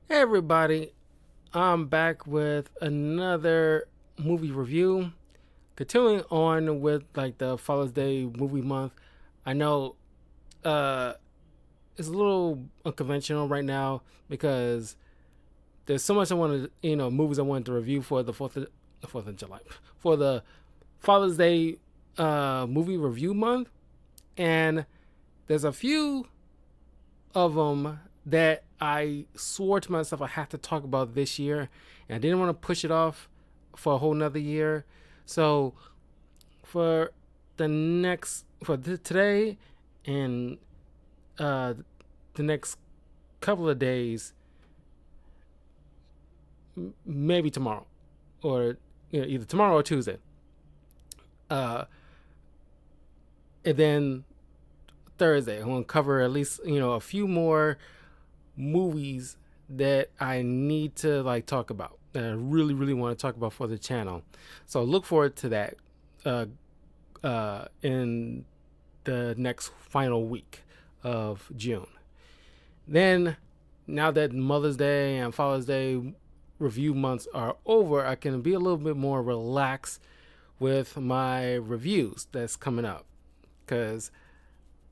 Hey everybody, I'm back with another movie review. Continuing on with like the Father's Day movie month. I know uh it's a little unconventional right now because there's so much I wanted, movies I wanted to review for the Fourth of July, for the Father's Day movie review month, and there's a few of them that I swore to myself I have to talk about this year, and I didn't want to push it off for a whole nother year. So for today and uh, the next couple of days, maybe tomorrow, or either tomorrow or Tuesday, uh, and then Thursday, I'm gonna cover at least a few more movies that I need to like talk about that I really really want to talk about for the channel. So look forward to that uh, in the next final week of June. Then, now that Mother's Day and Father's Day review months are over, I can be a little bit more relaxed with my reviews that's coming up because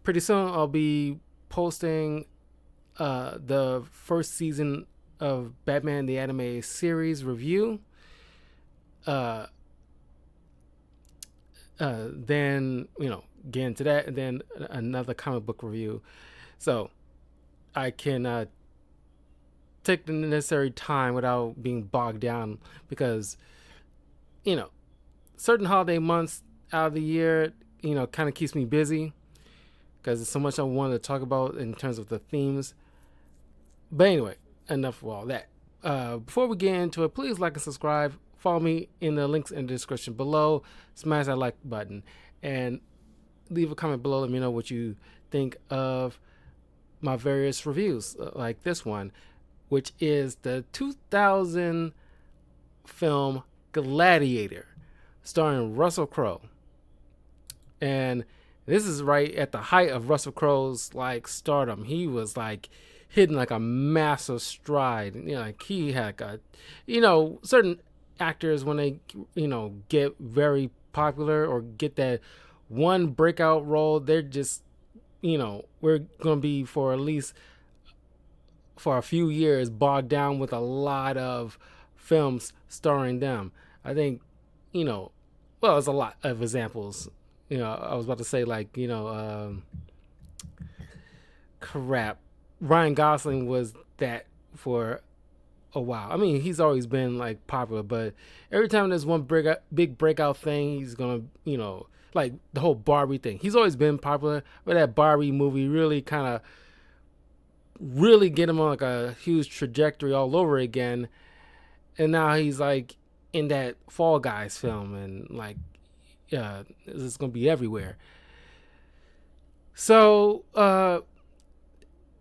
pretty soon I'll be posting the first season of Batman the Anime Series review. Uh, then get into that, and then another comic book review, so I can take the necessary time without being bogged down because you know certain holiday months out of the year kind of keeps me busy because there's so much I wanted to talk about in terms of the themes. But anyway, enough of all that. Before we get into it, please like and subscribe. Follow me in the links in the description below. Smash that like button and leave a comment below. Let me know what you think of my various reviews, like this one, which is the 2000 film Gladiator, starring Russell Crowe. And this is right at the height of Russell Crowe's like stardom. He was like hitting like a massive stride. Like he had like certain actors when they get very popular or get that one breakout role, they're just we're gonna be for at least for a few years bogged down with a lot of films starring them. I think well, there's a lot of examples. I was about to say like crap. Ryan Gosling was that for a while. I mean, he's always been like popular, but every time there's one big breakout thing, he's gonna, like the whole Barbie thing. He's always been popular, but that Barbie movie really kind of really get him on like a huge trajectory all over again. And now he's like in that Fall Guys film, and like, it's gonna be everywhere. So,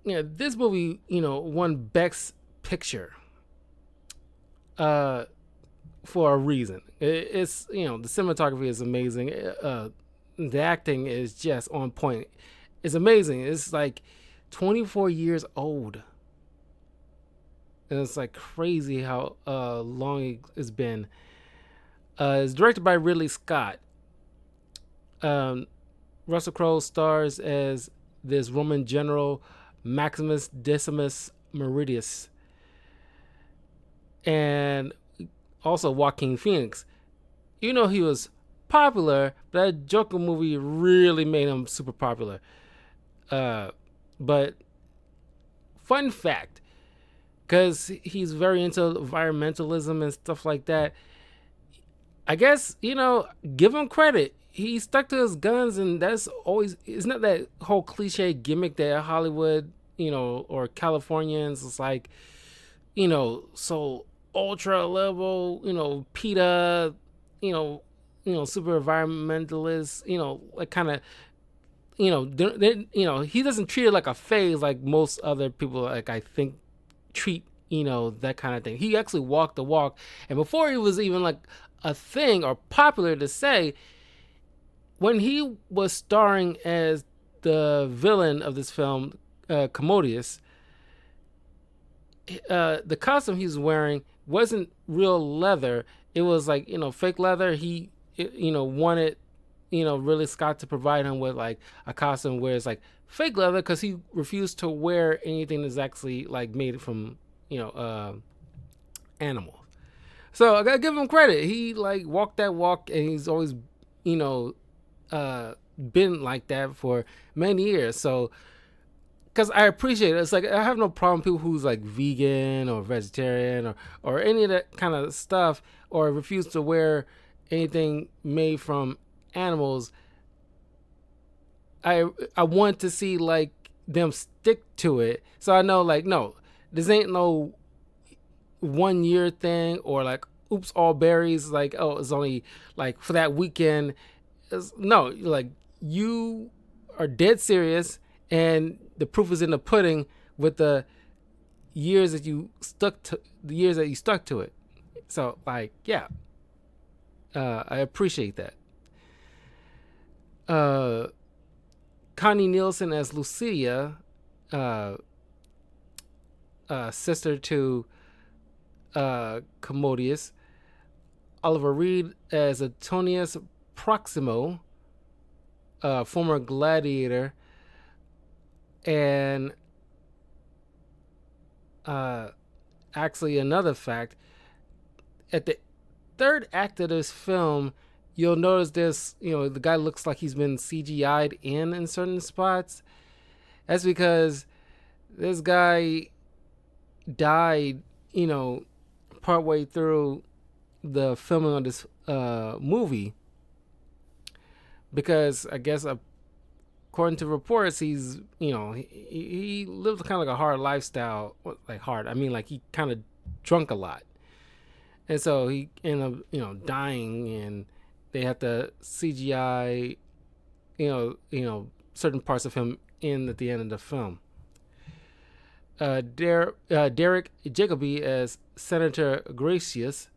this movie, won Best Picture uh, for a reason. It's the cinematography is amazing. The acting is just on point. It's amazing. It's like 24 years old, and it's like crazy how long it's been. It's directed by Ridley Scott. Um, Russell Crowe stars as this Roman general Maximus Decimus Meridius, and also Joaquin Phoenix. He was popular, but that Joker movie really made him super popular. But fun fact, because he's very into environmentalism and stuff like that, I guess, give him credit. He stuck to his guns, and that's always, it's not that whole cliche gimmick that Hollywood, or Californians, it's like, so ultra level, PETA, super environmentalists, like kind of, he doesn't treat it like a phase like most other people, like I think, treat, that kind of thing. He actually walked the walk, and before he was even like a thing or popular to say, when he was starring as the villain of this film, Commodius, the costume he was wearing wasn't real leather. It was like fake leather. Wanted Ridley Scott to provide him with like a costume where it's like fake leather because he refused to wear anything that's actually like made from you know uh, animals. So I gotta give him credit. He like walked that walk, and he's always you know uh, been like that for many years. So because I appreciate it. It's like I have no problem with people who's like vegan or vegetarian or any of that kind of stuff or refuse to wear anything made from animals. I want to see like them stick to it. So I know like no, this ain't no 1 year thing or like oops all berries like oh it's only like for that weekend. No, like you are dead serious, and the proof is in the pudding with the years that you stuck to it. So like yeah, I appreciate that. Uh, Connie Nielsen as Lucia, uh, sister to Commodius. Oliver Reed as Antonius Proximo, former gladiator, and uh, actually another fact at the third act of this film, you'll notice this. The guy looks like he's been CGI'd in certain spots. That's because this guy died. Partway through the filming of this movie because I guess according to reports, he lived kind of like a hard lifestyle. Like hard, I mean, like he kind of drunk a lot, and so he ended up dying, and they had to CGI certain parts of him in at the end of the film. Derek Jacobi as Senator Gracious.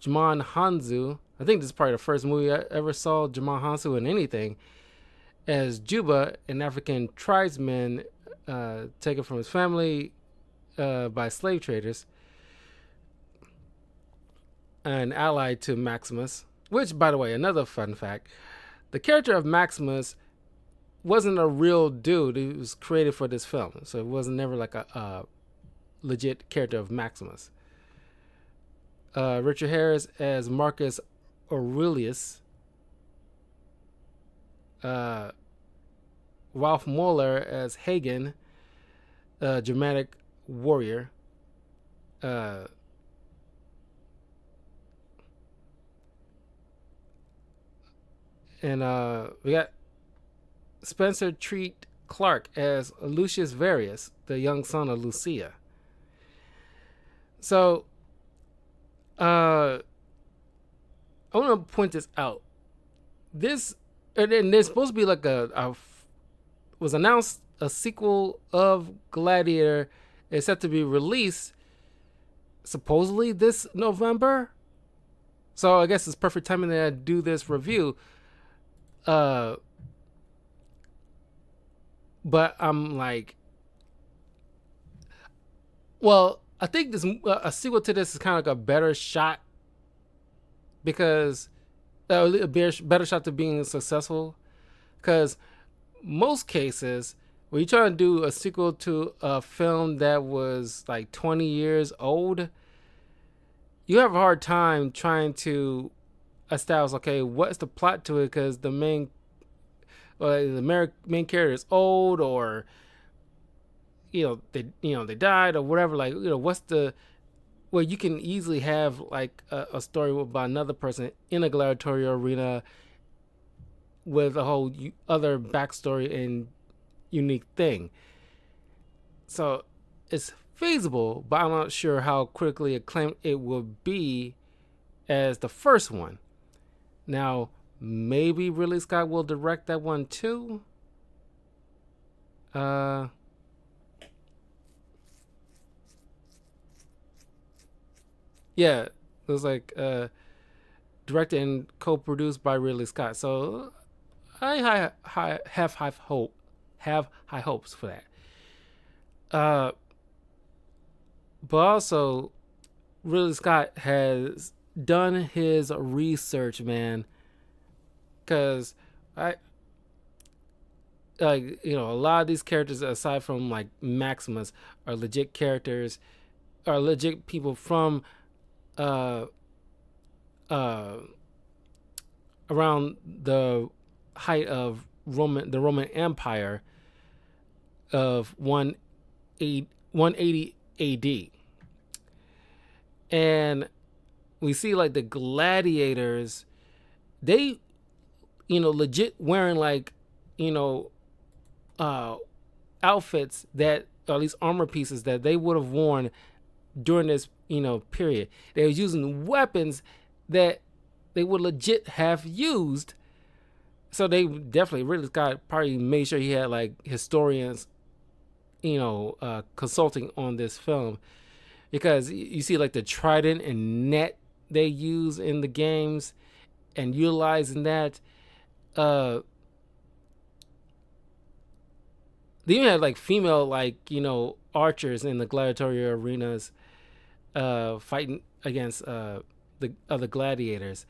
Jamon Hansu. I think this is probably the first movie I ever saw Jamon Hansu in anything. As Juba, an African tribesman taken from his family by slave traders, and allied to Maximus. Which, by the way, another fun fact: the character of Maximus wasn't a real dude. It was created for this film, so it wasn't never like a legit character of Maximus. Richard Harris as Marcus Aurelius. Ralph Moeller as Hagen, Germanic warrior. Uh, and we got Spencer Treat Clark as Lucius Varius, the young son of Lucia. So, I want to point this out. This, and there's supposed to be like was announced a sequel of Gladiator is set to be released supposedly this November. So I guess it's perfect timing that I do this review. But I'm like, well, I think this a sequel to this is kind of like a better shot because a better shot to being successful. Because most cases, when you're trying to do a sequel to a film that was like 20 years old, you have a hard time trying to establish, okay, what's the plot to it? Because the main character is old, or they died or whatever. Like what's the well, you can easily have like a story about another person in a gladiatorial arena with a whole other backstory and unique thing. So it's feasible, but I'm not sure how critically acclaimed it will be as the first one. Now, maybe Ridley Scott will direct that one too. Yeah, it was like directed and co-produced by Ridley Scott. So I have high hopes for that. but also Ridley Scott has done his research, man. Because I like a lot of these characters, aside from like Maximus, are legit characters, are legit people from uh uh around the height of the Roman Empire of 180 AD. And we see like the gladiators, they legit wearing like you know uh outfits that, or at least armor pieces that they would have worn during this period. They was using weapons that they would legit have used. So they definitely really got probably made sure he had like historians consulting on this film, because you see like the trident and net they use in the games, and utilizing that. They even had like female archers in the gladiatorial arenas fighting against the other gladiators.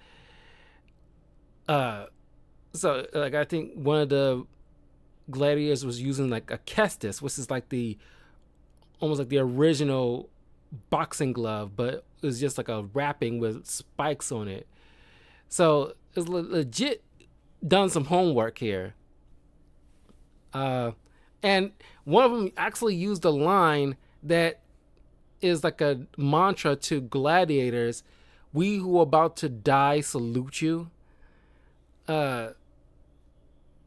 uh so like I think one of the gladiators was using like a kestis, which is like the almost like the original boxing glove, but it was just like a wrapping with spikes on it. So it's legit done some homework here. And one of them actually used a line that is like a mantra to gladiators: "We who are about to die salute you." Uh,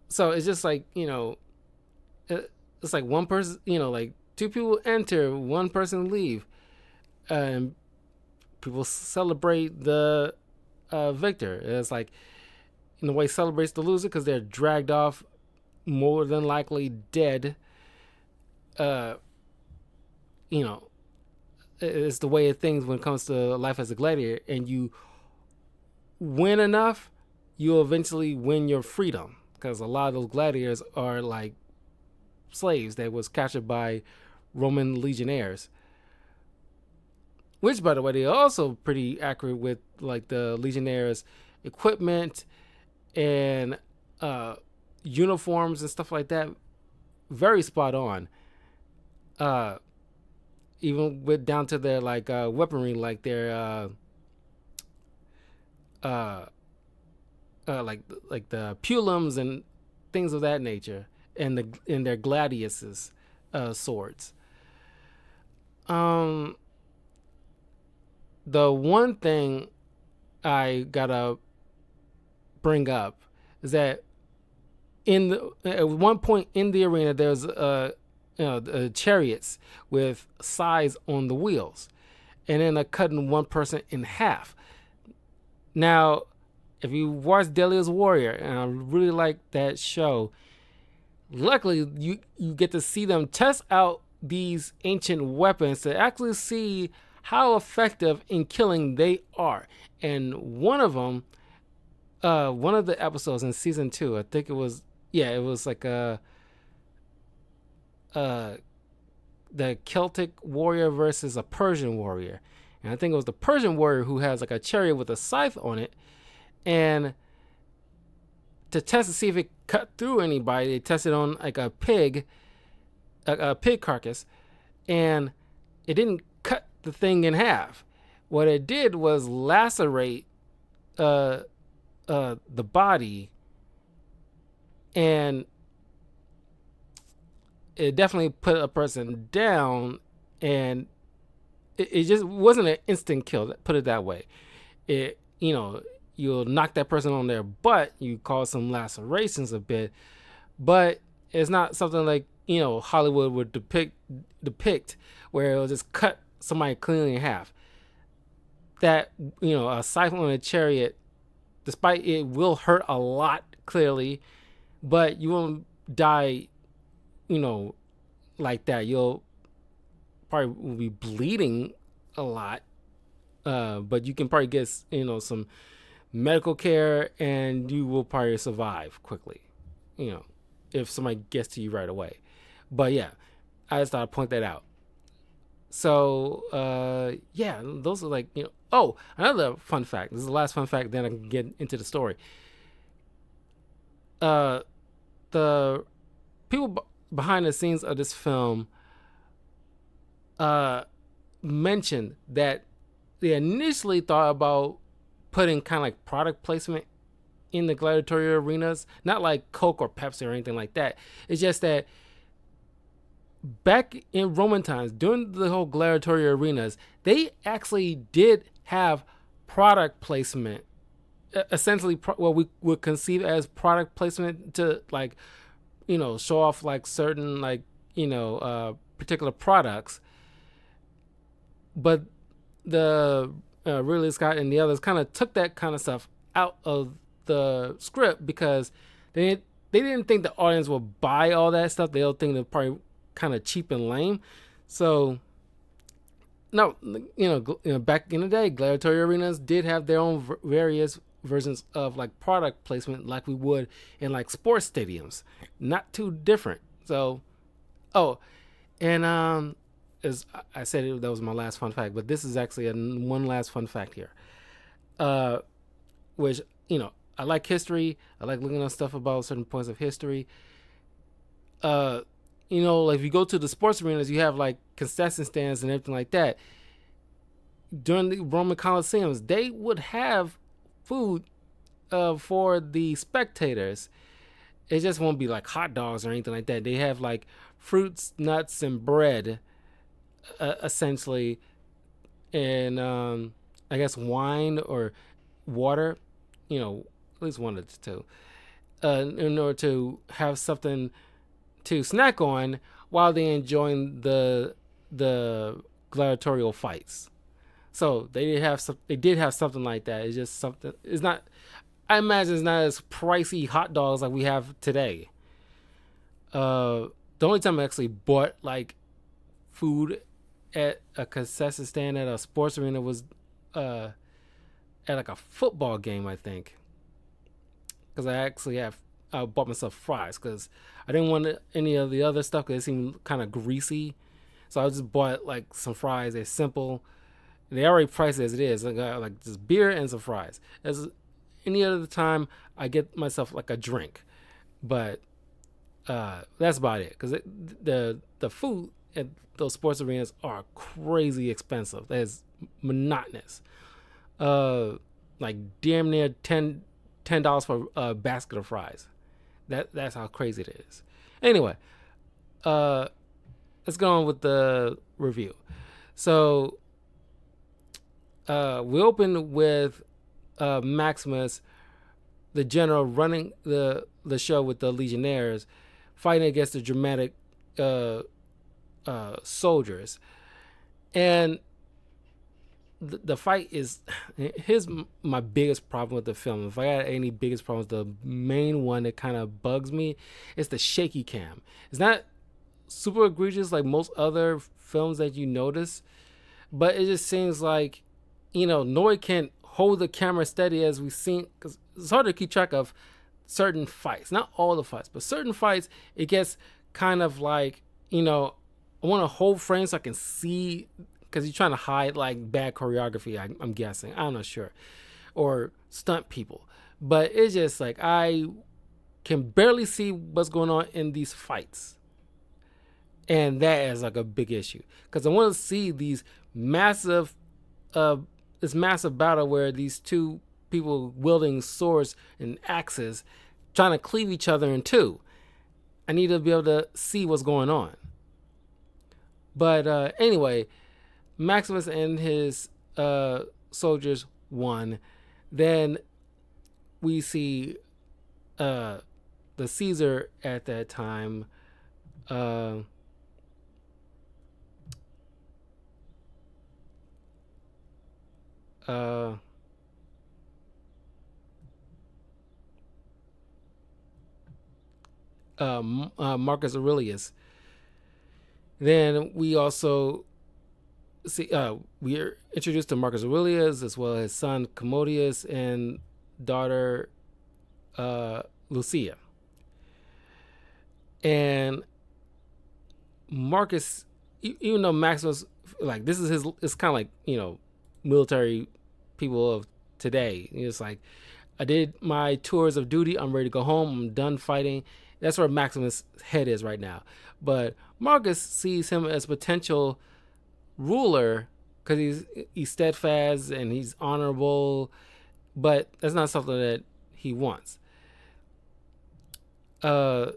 so it's just like it's like one person, like two people enter, one person leave, and people celebrate the victor. It's like in a way celebrates the loser because they're dragged off, more than likely dead. Uh, you know, it's the way of things when it comes to life as a gladiator, and you win enough, you'll eventually win your freedom, because a lot of those gladiators are like slaves that was captured by Roman legionnaires. Which, by the way, they're also pretty accurate with like the legionnaires' equipment and uniforms and stuff like that. Very spot on. Uh, Even with down to their like weaponry, like their uh, like the pulums and things of that nature, and their gladiuses swords. Um, the one thing I gotta bring up is that at one point in the arena there's chariots with sides on the wheels, and then cutting one person in half. Now, if you watch Delia's Warrior, and I really like that show, luckily you get to see them test out these ancient weapons to actually see how effective in killing they are. And one of them, one of the episodes in season 2, I think it was, yeah, it was like the Celtic warrior versus a Persian warrior. And I think it was the Persian warrior who has like a chariot with a scythe on it. And to test to see if it cut through anybody, they tested on like a pig carcass, and it didn't cut the thing in half. What it did was lacerate the body, and it definitely put a person down, and it just wasn't an instant kill. Put it that way. You'll knock that person on their butt, you cause some lacerations a bit, but it's not something like Hollywood would depict where it'll just cut somebody cleanly in half. That a scythe on a chariot, despite it will hurt a lot clearly, but you won't die like that. You'll probably will be bleeding a lot, but you can probably get some medical care, and you will probably survive quickly, if somebody gets to you right away. But yeah, I just thought I'd point that out. So yeah, those are like, Oh, another fun fact. This is the last fun fact. Then I can get into the story. Uh, the people behind the scenes of this film uh mentioned that they initially thought about putting kind of like product placement in the gladiatorial arenas, not like Coke or Pepsi or anything like that. It's just that back in Roman times, during the whole gladiatorial arenas, they actually did have product placement. Essentially, what we would conceive as product placement to like, show off like certain like, particular products. But the Ridley Scott and the others kind of took that kind of stuff out of the script because they didn't think the audience would buy all that stuff. They'll think they're probably kind of cheap and lame. So no, back in the day, gladiatorial arenas did have their own various versions of like product placement, like we would in like sports stadiums. Not too different. So, oh, and as I said, that was my last fun fact, but this is actually one last fun fact here. Uh, which I like history. I like looking at stuff about certain points of history. Uh, like if you go to the sports arenas, you have like concession stands and everything like that. During the Roman Colosseums, they would have food for the spectators. It just won't be like hot dogs or anything like that. They have like fruits, nuts, and bread, essentially, and I guess wine or water. At least one of the two, in order to have something to snack on while they enjoying the gladiatorial fights. So they did have something like that. It's just something. It's not. I imagine it's not as pricey hot dogs like we have today. The only time I actually bought like food at a concession stand at a sports arena was at like a football game, I think, because I bought myself fries because I didn't want any of the other stuff because it seemed kind of greasy. So I just bought like some fries. They're simple. They already priced it as it is. I got like just beer and some fries. As any other time, I get myself like a drink, but that's about it. Because the food at those sports arenas are crazy expensive. That's monotonous. Like damn near $10 for a basket of fries. That's how crazy it is. Anyway, let's go on with the review. So we open with Maximus, the general, running the show with the Legionnaires, fighting against the dramatic soldiers, and the fight is. Here's my biggest problem with the film. If I had any biggest problems, the main one that kind of bugs me is the shaky cam. It's not super egregious like most other films that you notice, but it just seems like nobody can hold the camera steady as we've seen, because it's hard to keep track of certain fights. Not all the fights, but certain fights, it gets kind of like, I want to hold frames so I can see, because you're trying to hide like bad choreography, I'm guessing. I'm not sure. Or stunt people. But it's just like I can barely see what's going on in these fights. And that is like a big issue. Because I want to see these massive this massive battle where these two people wielding swords and axes trying to cleave each other in two. I need to be able to see what's going on. But anyway, Maximus and his soldiers won. Then we see the Caesar at that time. Marcus Aurelius. Then we also see we are introduced to Marcus Aurelius as well as his son Commodius and daughter Lucia. And Marcus, even though Maximus like this is his. It's kind of like military people of today. It's like I did my tours of duty. I'm ready to go home. I'm done fighting. That's where Maximus' head is right now. But Marcus sees him as potential ruler because he's steadfast and he's honorable, but that's not something that he wants. Uh,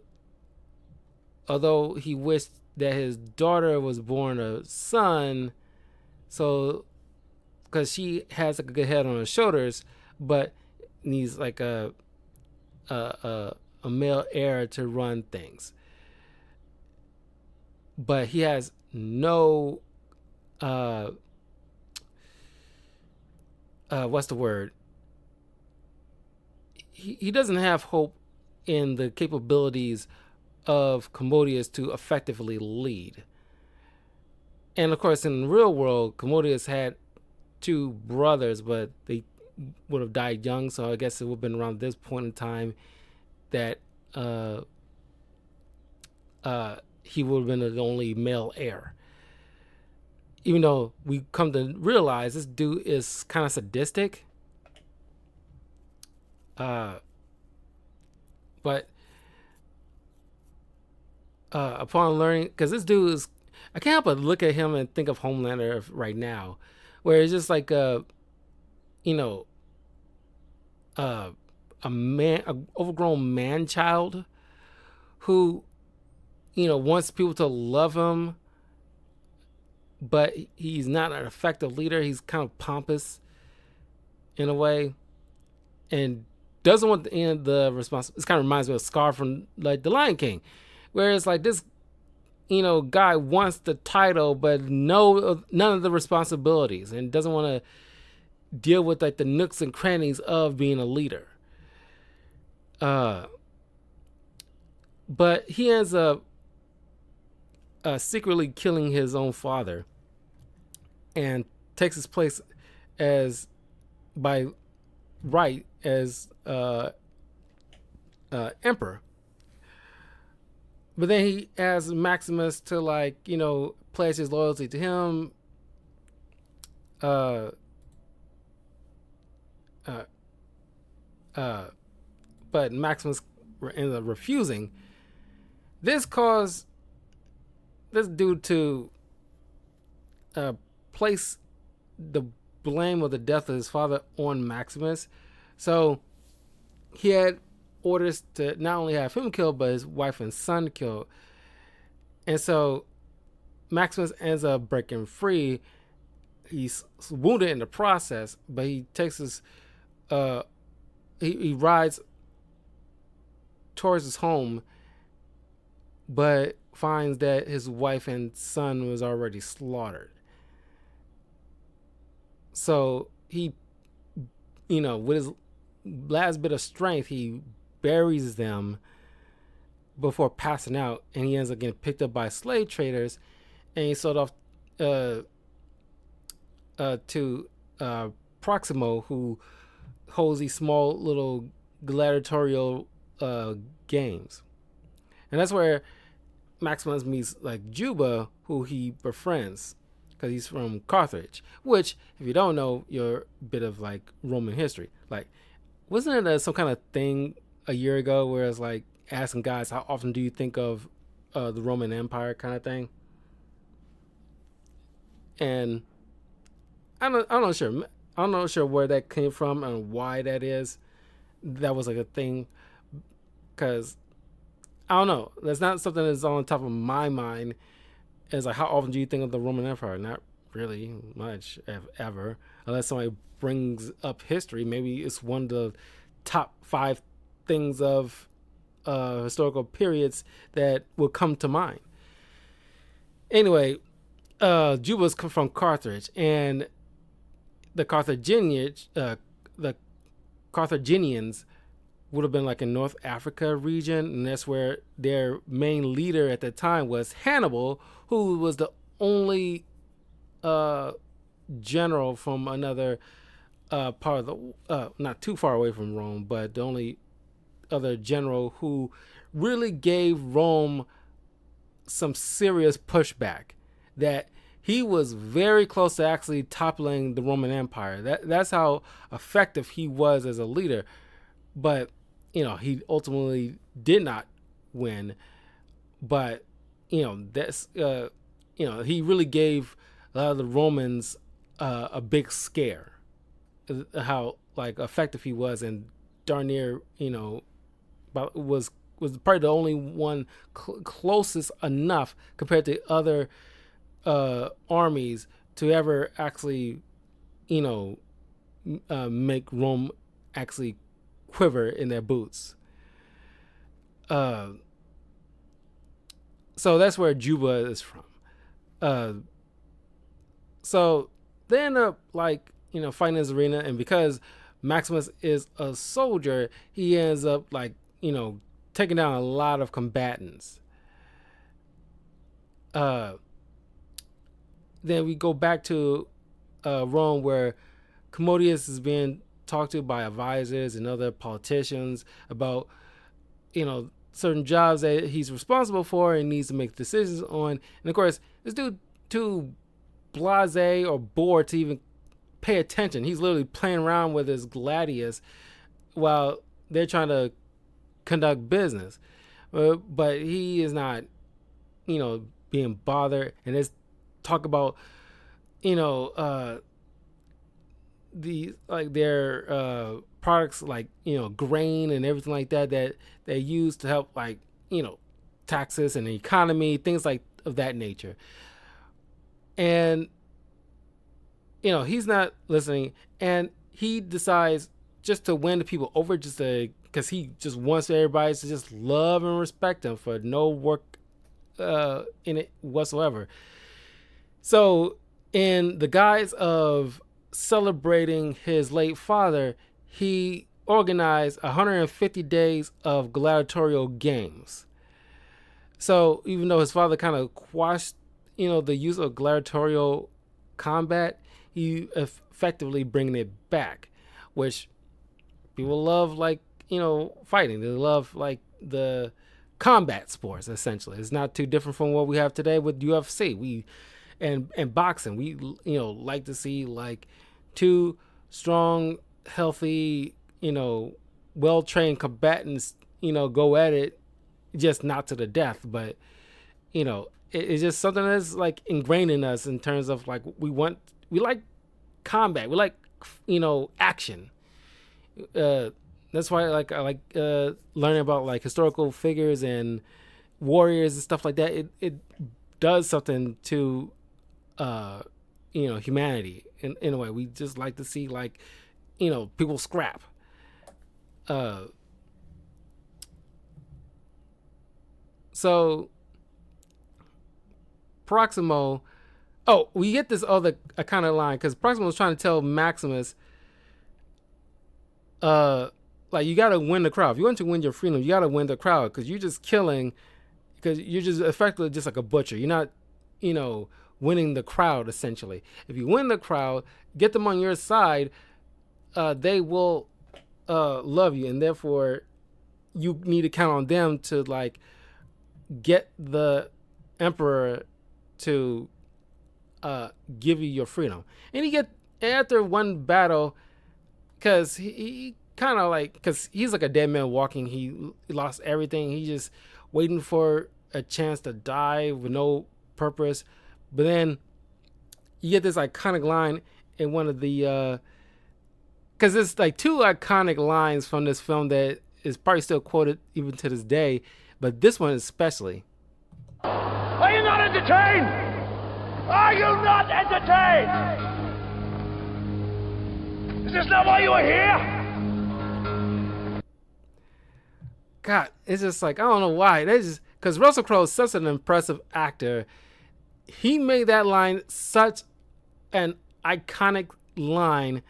Although he wished that his daughter was born a son, so because she has like a good head on her shoulders, but needs like a male heir to run things. But he has no what's the word? He doesn't have hope in the capabilities of Commodius to effectively lead. And of course, in the real world, Commodius had two brothers, but they would have died young. So I guess it would have been around this point in time that he would have been the only male heir. Even though we come to realize this dude is kind of sadistic. But upon learning, because this dude is, I can't help but look at him and think of Homelander right now, where it's just like you know, a man, a overgrown man child, who, wants people to love him, but he's not an effective leader. He's kind of pompous in a way, and doesn't want the end the response. This kind of reminds me of Scar from like The Lion King, where it's like this, guy wants the title, but none of the responsibilities, and doesn't want to deal with like the nooks and crannies of being a leader. But he ends up secretly killing his own father, and takes his place as by right as emperor. But then he asks Maximus to pledge his loyalty to him. But Maximus ends up refusing. This caused this dude to place the blame of the death of his father on Maximus. So he had orders to not only have him killed, but his wife and son killed. And so Maximus ends up breaking free. He's wounded in the process, but he takes his he rides towards his home, but finds that his wife and son was already slaughtered. So he, with his last bit of strength, he buries them before passing out, and he ends up getting picked up by slave traders, and he's sold off to Proximo, who holds these small little gladiatorial games. And that's where Maximus meets like Juba, who he befriends because he's from Carthage, which, if you don't know, you're a bit of like Roman history. Like, wasn't it some kind of thing a year ago where it's like asking guys, how often do you think of the Roman Empire kind of thing? And I'm not sure. I'm not sure where that came from and why that is. That was like a thing, because I don't know. That's not something that's on top of my mind. It's like, how often do you think of the Roman Empire? Not really much, ever, unless somebody brings up history. Maybe it's one of the top 5 things of historical periods that will come to mind. Anyway, Juba's come from Carthage, and the Carthaginians would have been like in North Africa region, and that's where their main leader at the time was Hannibal, who was the only general from another part of the not too far away from Rome, but the only other general who really gave Rome some serious pushback that he was very close to actually toppling the Roman Empire. That's how effective he was as a leader. But he ultimately did not win. But that's he really gave a lot of the Romans a big scare. How like effective he was, and darn near was probably the only one closest enough compared to other armies to ever actually make Rome actually quiver in their boots. So that's where Juba is from. So they end up fighting this arena, and because Maximus is a soldier, he ends up taking down a lot of combatants. Then we go back to Rome, where Commodius is being talked to by advisors and other politicians about certain jobs that he's responsible for and needs to make decisions on. And of course, this dude too blasé or bored to even pay attention. He's literally playing around with his gladius while they're trying to conduct business. But he is not, being bothered. And there's talk about, their products grain and everything like that they use to help taxes and the economy, things like of that nature. And he's not listening, and he decides just to win the people over, just because he just wants everybody to just love and respect him for no work in it whatsoever. So in the guise of celebrating his late father, he organized 150 days of gladiatorial games. So even though his father kind of quashed the use of gladiatorial combat, he effectively bringing it back, which people love, fighting. They love the combat sports. Essentially, it's not too different from what we have today with UFC. And boxing. We like to see two strong, healthy, well-trained combatants go at it, just not to the death, but it's just something that's ingrained in us in terms of we like combat, we like action. That's why I like learning about historical figures and warriors and stuff like that. It does something to humanity in a way. We just like to see people scrap. So Proximo, we get this other kind of line, because Proximo was trying to tell Maximus, you got to win the crowd. If you want to win your freedom, you got to win the crowd, because you're just killing, because you're just effectively just like a butcher. You're not, winning the crowd, essentially. If you win the crowd, get them on your side, they will love you, and therefore you need to count on them to get the emperor to give you your freedom. And he get after one battle, because he kind of because he's like a dead man walking. He lost everything. He just waiting for a chance to die with no purpose. But then you get this iconic line in one of the because it's two iconic lines from this film that is probably still quoted even to this day, but this one especially. Are you not entertained? Are you not entertained? Is this not why you are here? God, it's just I don't know why. That's just because Russell Crowe is such an impressive actor. He made that line such an iconic line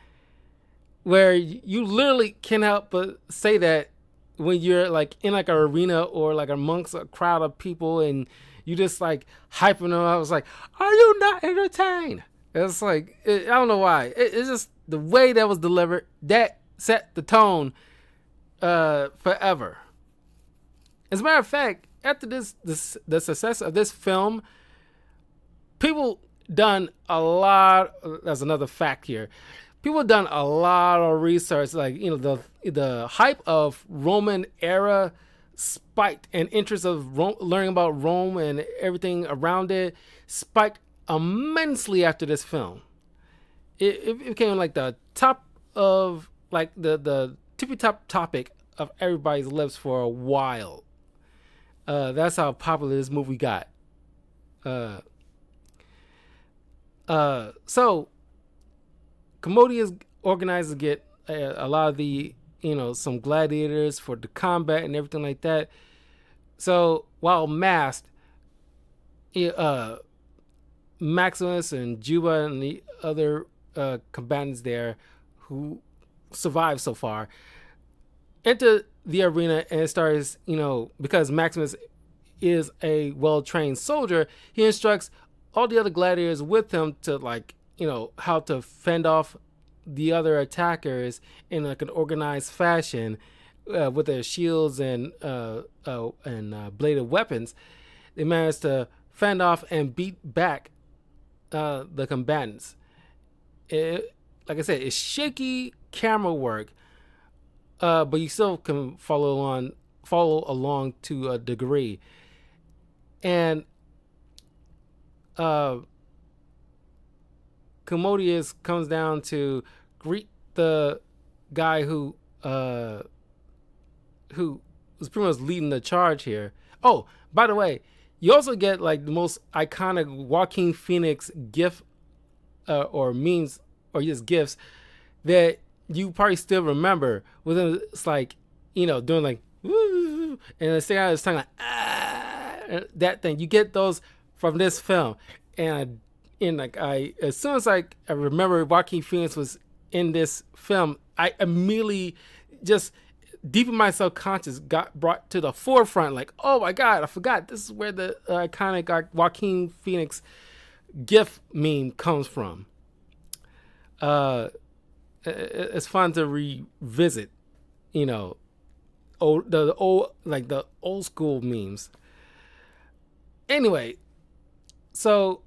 where you literally can't help but say that when you're in an arena or amongst a crowd of people, and you just hyping them up. I was are you not entertained? It's I don't know why. It's just the way that was delivered that set the tone forever. As a matter of fact, after the success of this film, people done a lot. That's another fact here. People have done a lot of research, like the hype of Roman era spiked, and interest of learning about Rome and everything around it spiked immensely after this film. It became like the top of like the tippy top topic of everybody's lips for a while. That's how popular this movie got. Uh, so Commodius organized to get a lot of the some gladiators for the combat and everything like that. So while masked, Maximus and Juba and the other combatants there who survived so far enter the arena, and it starts, because Maximus is a well-trained soldier, he instructs all the other gladiators with him to how to fend off the other attackers in like an organized fashion, with their shields and bladed weapons. They managed to fend off and beat back the combatants. Like I said, it's shaky camera work, but you still can follow along to a degree. And Commodius comes down to greet the guy who was pretty much leading the charge here. Oh, by the way, you also get like the most iconic Joaquin Phoenix gif, or memes, or just gifs that you probably still remember. It's like, doing like woo, and the same out his tongue like that thing. You get those from this film, and as soon as I remember Joaquin Phoenix was in this film, I immediately just deep in my subconscious got brought to the forefront. Like, oh my god, I forgot this is where the iconic Joaquin Phoenix GIF meme comes from. It's fun to revisit, the old school memes. Anyway, so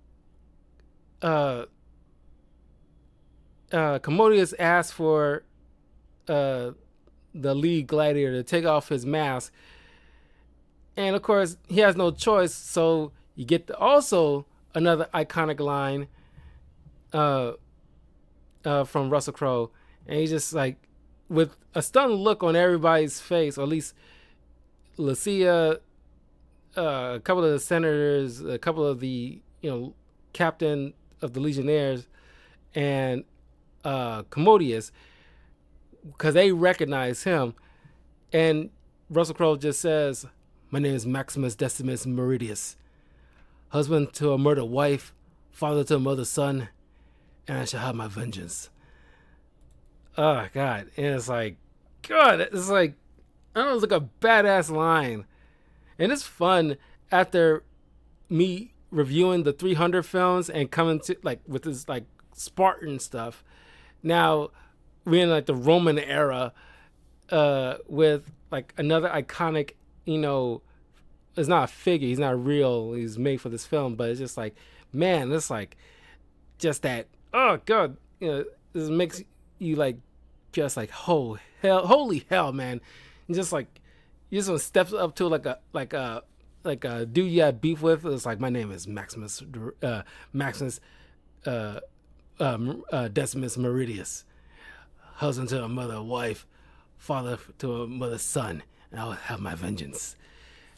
Commodius asked for the lead gladiator to take off his mask, and of course he has no choice. So you get also another iconic line from Russell Crowe, and he's just like, with a stunned look on everybody's face, or at least Lucia, a couple of the senators, a couple of the captain of the legionnaires, and Commodius, because they recognize him. And Russell Crowe just says, "My name is Maximus Decimus Meridius, husband to a murdered wife, father to a murdered son, and I shall have my vengeance." Oh god. And it's like, god, it's like, I don't know, it's like a badass line. And it's fun after me reviewing the 300 films and coming to like with this like Spartan stuff. Now we're in like the Roman era, with like another iconic, it's not a figure, he's not real, he's made for this film, but it's just like, man, it's like just that, oh god, this makes you like, just like, oh hell, holy hell, man. And just like, you just steps up to like a dude you had beef with. It's like, my name is Maximus Decimus Meridius, husband to a mother wife, father to a mother's son, and I'll have my vengeance.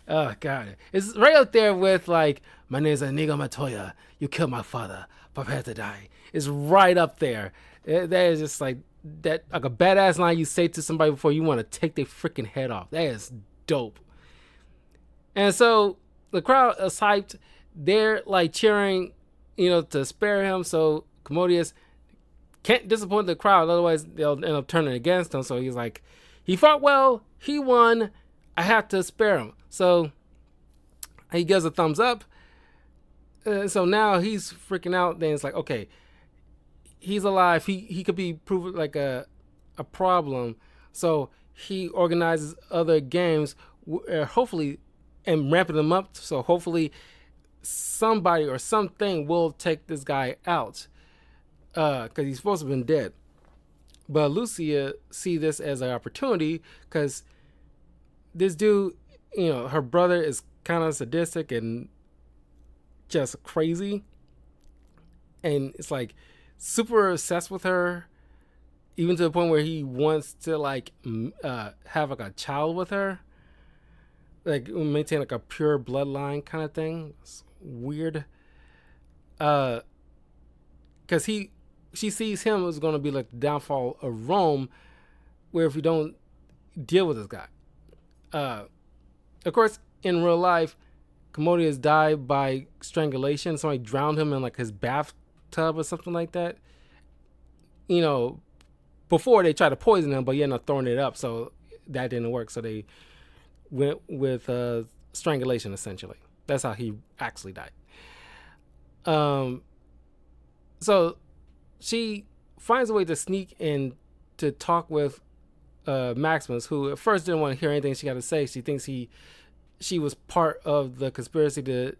Oh god, it's right up there with like, my name is Inigo Montoya, you killed my father, prepare to die. It's right up there. That is just like that, like a badass line you say to somebody before you want to take their freaking head off. That is dope. And so the crowd is hyped. They're like cheering, to spare him. So Commodius can't disappoint the crowd, otherwise they'll end up turning against him. So he's like, he fought well, he won, I have to spare him. So he gives a thumbs up. So now he's freaking out. Then it's like, okay, he's alive. He could be proved like a problem. So he organizes other games, hopefully, and ramping them up. So hopefully somebody or something will take this guy out, because he's supposed to have been dead. But Lucia see this as an opportunity because this dude, her brother is kind of sadistic and just crazy, and it's like super obsessed with her, even to the point where he wants to like have like a child with her, like maintain like a pure bloodline kind of thing. It's weird, because she sees him as going to be like the downfall of Rome, where if we don't deal with this guy, of course, in real life, Commodius died by strangulation. Somebody drowned him in like his bathtub or something like that. You know, before they tried to poison him, but he ended up throwing it up, so that didn't work. So they went with strangulation. Essentially, that's how he actually died. So she finds a way to sneak in to talk with Maximus, who at first didn't want to hear anything she got to say. She thinks she was part of the conspiracy to,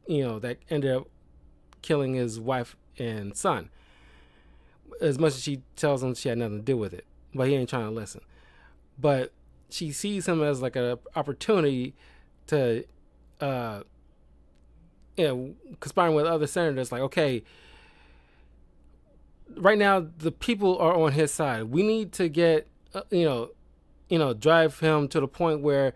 that ended up killing his wife and son. As much as she tells him she had nothing to do with it, but he ain't trying to listen. But she sees him as like an opportunity to, conspiring with other senators. Like, okay, right now the people are on his side. We need to get, drive him to the point where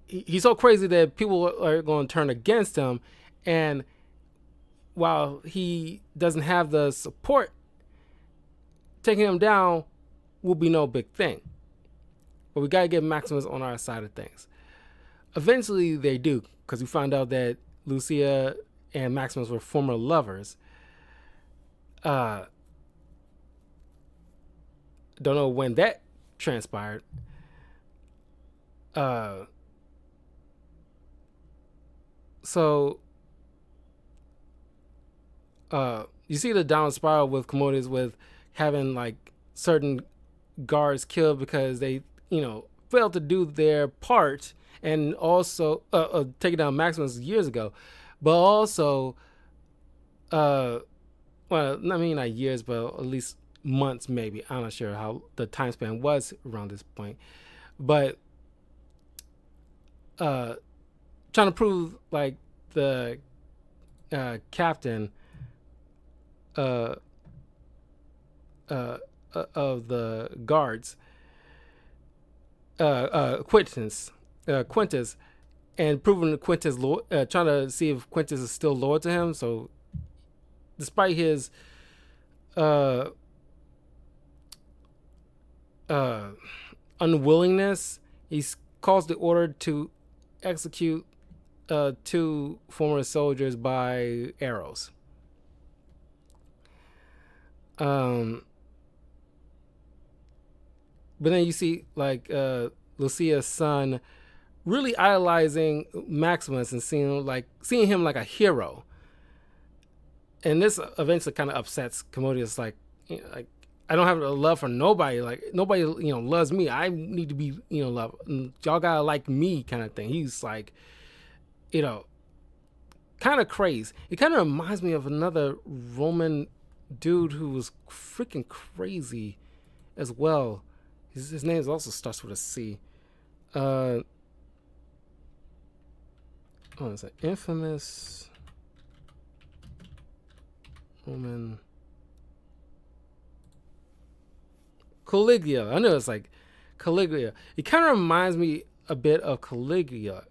he's so crazy that people are going to turn against him. And while he doesn't have the support, taking him down will be no big thing. But we got to get Maximus on our side of things. Eventually they do, because we find out that Lucia and Maximus were former lovers. Don't know when that transpired. So you see the down spiral with Commodius, with having like certain guards killed because they, failed to do their part, and also taking down Maximus years ago, but also, well, I mean not years, but at least months, maybe. I'm not sure how the time span was around this point, but trying to prove like the captain of the guards, Quintus, and proving Quintus, trying to see if Quintus is still loyal to him. So, despite his unwillingness, he calls the order to execute 2 former soldiers by arrows. But then you see like Lucia's son really idolizing Maximus and seeing him like a hero. And this eventually kind of upsets Commodius. Like I don't have a love for nobody. Like nobody loves me. I need to be loved. Y'all gotta like me, kind of thing. He's like kind of crazy. It kind of reminds me of another Roman dude who was freaking crazy as well. His name also starts with a C. What is it? Infamous Roman Caligula. I know it's like Caligula. It kind of reminds me a bit of Caligula,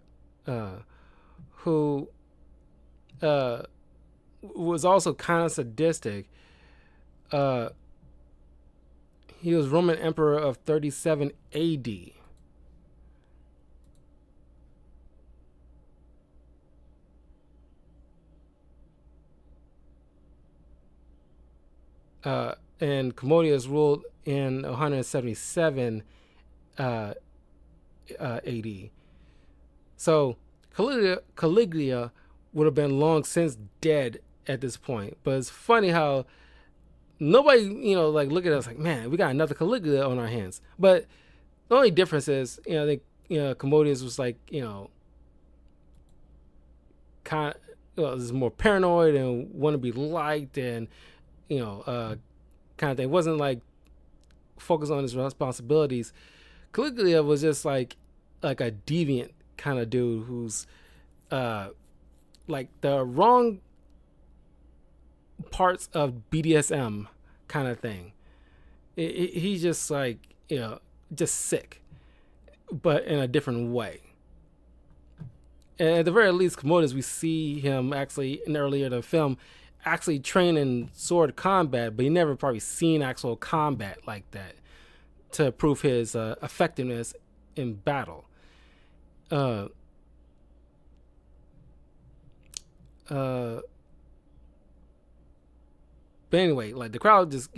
who was also kind of sadistic. He was Roman emperor of 37 AD. And Commodius ruled in 177 AD. So Caligula would have been long since dead at this point. But it's funny how nobody, like look at us like, man, we got another Caligula on our hands. But the only difference is, Commodius was like, kind of, is more paranoid and want to be liked, and kind of thing. It wasn't like focused on his responsibilities. Caligula was just like a deviant kind of dude who's like the wrong parts of BDSM kind of thing. He's just like, just sick, but in a different way. And at the very least, Commodus, we see him actually in earlier in the film actually train in sword combat, but he never probably seen actual combat like that to prove his effectiveness in battle. Uh, uh, but anyway, like the crowd just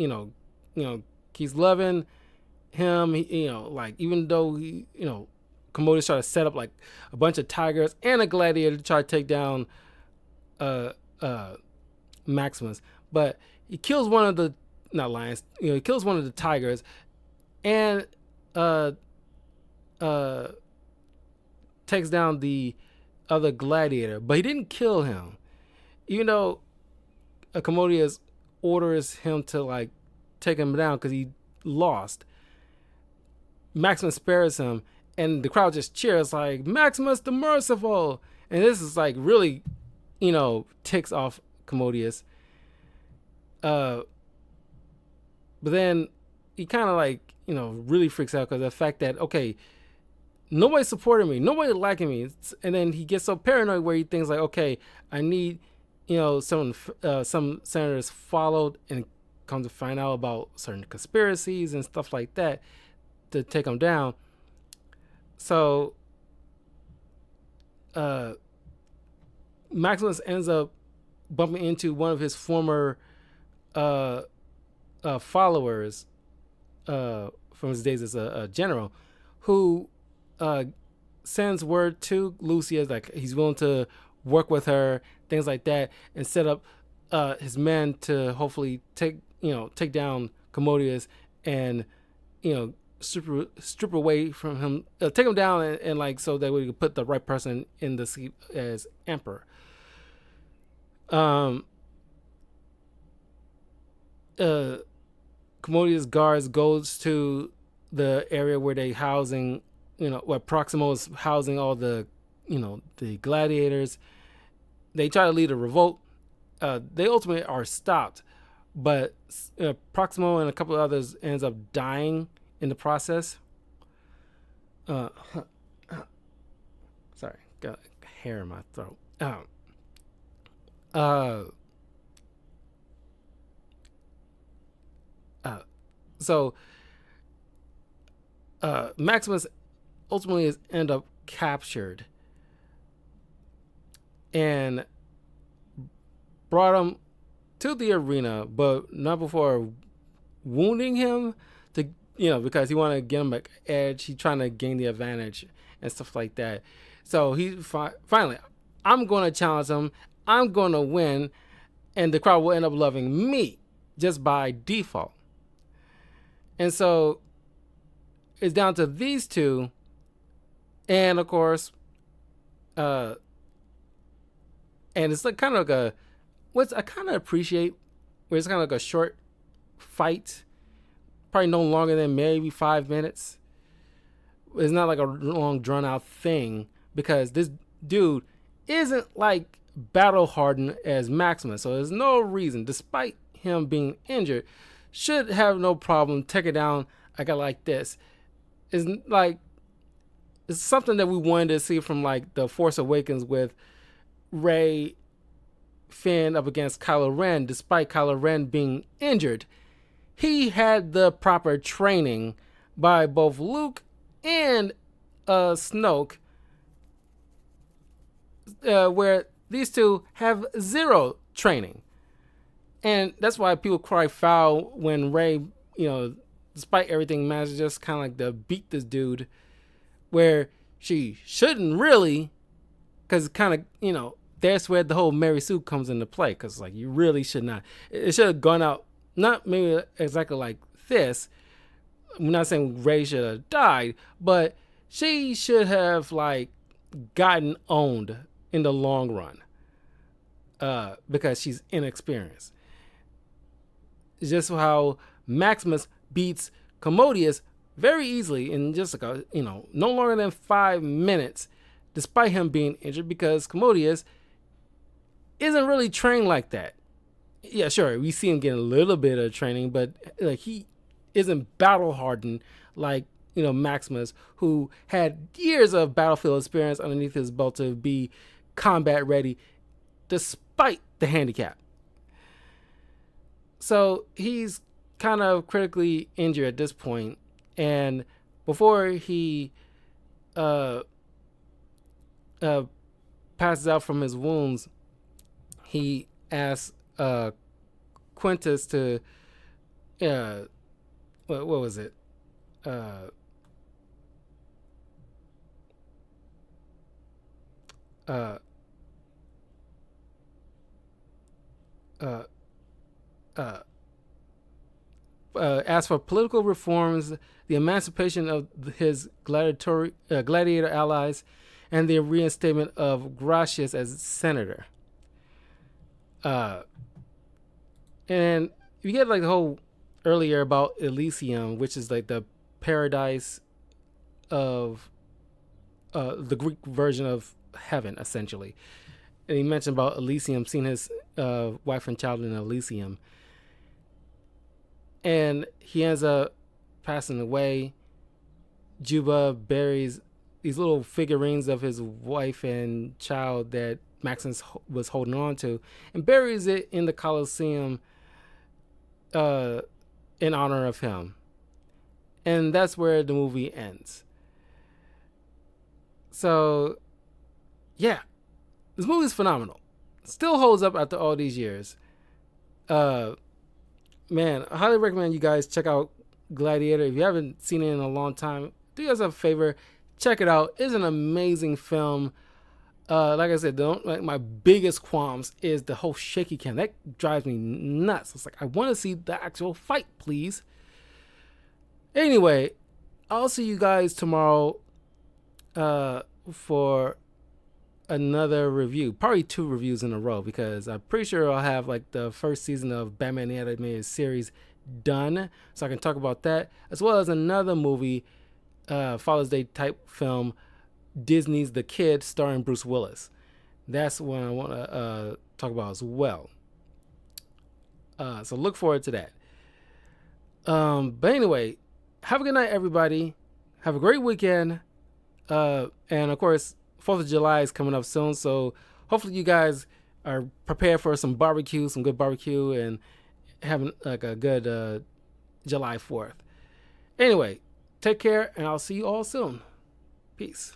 keeps loving him. Like even though Commodus tried to set up like a bunch of tigers and a gladiator to try to take down uh uh Maximus, but he kills one of the not lions. He kills one of the tigers and uh uh takes down the other gladiator, but he didn't kill him. Even though Commodus orders him to like take him down because he lost, Maximus spares him, and the crowd just cheers like Maximus the Merciful, and this is like really, ticks off Commodus. But then he kind of like really freaks out because of the fact that okay, nobody supported me, nobody liking me, and then he gets so paranoid where he thinks like okay, I need some senators followed and come to find out about certain conspiracies and stuff like that to take him down. So Maximus ends up bumping into one of his former followers from his days as a general, who sends word to Lucia like he's willing to work with her, things like that, and set up his men to hopefully take down Commodus and strip away from him, take him down, and like so that we could put the right person in the seat as emperor. Commodus guards goes to the area where they housing, where Proximo is housing all the, the gladiators. They try to lead a revolt. They ultimately are stopped, but Proximo and a couple of others ends up dying in the process. Sorry, got hair in my throat. So Maximus ultimately is end up captured and brought him to the arena, but not before wounding him to because he wanted to get him an edge. He's trying to gain the advantage and stuff like that. So he finally, I'm going to challenge him. I'm going to win, and the crowd will end up loving me just by default. And so it's down to these two, and of course, and it's like kind of like what I kind of appreciate, where it's kind of like a short fight, probably no longer than maybe 5 minutes. It's not like a long drawn out thing because this dude isn't like battle hardened as Maximus, so there's no reason, despite him being injured, should have no problem taking down a guy like this. It's like it's something that we wanted to see from like the Force Awakens with Rey, Finn up against Kylo Ren. Despite Kylo Ren being injured, he had the proper training by both Luke and Snoke, where these two have zero training. And that's why people cry foul when Rey, despite everything, manages just kind of like to beat this dude, where she shouldn't really, because kind of, that's where the whole Mary Sue comes into play, because like you really should not. It should have gone out, not maybe exactly like this. I'm not saying Rey should have died, but she should have like gotten owned in the long run. because she's inexperienced. It's just how Maximus beats Commodius very easily in just like no longer than 5 minutes, despite him being injured, because Commodius isn't really trained like that. Yeah, sure, we see him getting a little bit of training, but like he isn't battle hardened like Maximus, who had years of battlefield experience underneath his belt to be combat ready, despite the handicap. So he's kind of critically injured at this point, and before he uh, uh, passes out from his wounds, he asks Quintus to what was it? Uh, uh, uh, uh, asked for political reforms, the emancipation of his gladiator allies, and the reinstatement of Gracius as senator. And you get like the whole earlier about Elysium, which is like the paradise of the Greek version of heaven, essentially. And he mentioned about Elysium, seeing his wife and child in Elysium. And he ends up passing away. Juba buries these little figurines of his wife and child that Maximus was holding on to, and buries it in the Colosseum in honor of him. And that's where the movie ends. So, yeah, this movie is phenomenal. Still holds up after all these years. Man, I highly recommend you guys check out Gladiator. If you haven't seen it in a long time, do yourself a favor, check it out. It's an amazing film. Like I said, my biggest qualms is the whole shaky cam. That drives me nuts. It's like, I want to see the actual fight, please. Anyway, I'll see you guys tomorrow for another review. Probably 2 reviews in a row, because I'm pretty sure I'll have like the first season of Batman the Animated Series done, so I can talk about that, as well as another movie, Father's Day type film, Disney's The Kid, starring Bruce Willis. That's what I want to talk about as well. So look forward to that. But anyway, have a good night, everybody. Have a great weekend. And of course, 4th of July is coming up soon, so hopefully you guys are prepared for some barbecue, some good barbecue, and having like a good July 4th. Anyway, take care, and I'll see you all soon. Peace.